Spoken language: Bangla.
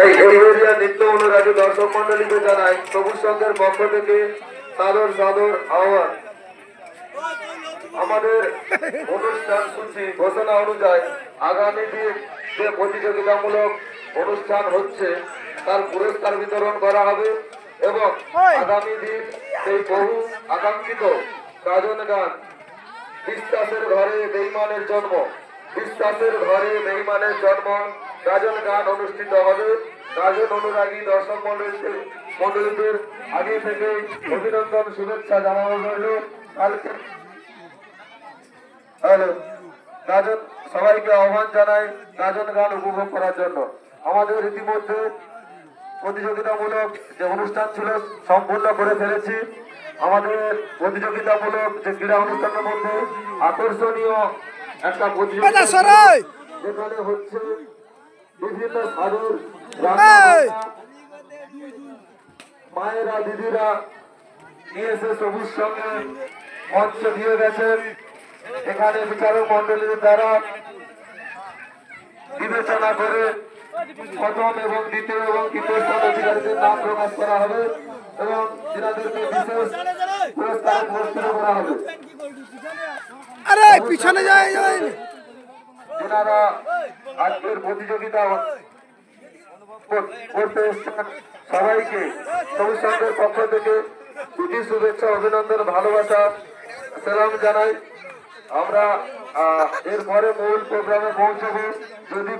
এই এরিয়া নিত্য অনুরাগী দর্শক মন্ডলীকে জানাই সবুজ সংঘের পক্ষ থেকে সাদর সাদর আহ্বান। আমাদের অনুষ্ঠান সূচি ঘোষণা অনুযায়ী আগামী দিন যে প্রতিযোগিতামূলক অনুষ্ঠান হচ্ছে তার পুরস্কার বিতরণ করা হবে এবং আগামী দিন সেই বহু আকাঙ্ক্ষিত গাজন গান বিশ্বাসের ঘরে বেঈমানের জন্ম, বিশ্বাসের ঘরে বেঈমানের জন্ম গাজন গান অনুষ্ঠিত হবে। গাজন অনুরাগী দর্শক মন্ডলীদের আগে থেকে অভিনন্দন শুভেচ্ছা জানানো রইল। কালকে গাজন সবাইকে আহ্বান জানাই গাজন গান উপভোগ করার জন্য। আমাদের ইতিমধ্যে প্রতিযোগিতামূলক যে অনুষ্ঠান ছিল সম্পূর্ণ করে ফেলেছি। আমাদের প্রতিযোগিতামূলক যে ক্রীড়া অনুষ্ঠানের মধ্যে আকর্ষণীয় একটা প্রতিযোগিতা যেখানে হচ্ছে বিভিন্ন সাধুর মায়েরা দিদিরা নিয়ে এসে সবুজ সঙ্গে মঞ্চ দিয়ে গেছেন। এখানে বিচারক মন্ডলীর দ্বারা বিবেচনা করে প্রথম এবং দ্বিতীয় এবং তৃতীয় স্থান অধিকারীদের নাম প্রকাশ করা হবে এবং যাদেরকে বিশেষ পুরস্কার পুরস্কৃত করা হবে। পিছনে যায় যারা আজকের প্রতিযোগিতা করতে এসেছেন সবাইকে সবুজ সংঘের পক্ষ থেকে প্রীতি শুভেচ্ছা অভিনন্দন ভালোবাসা সালাম জানাই। আমরা এরপরে মূল প্রোগ্রামে পৌঁছবো। যদি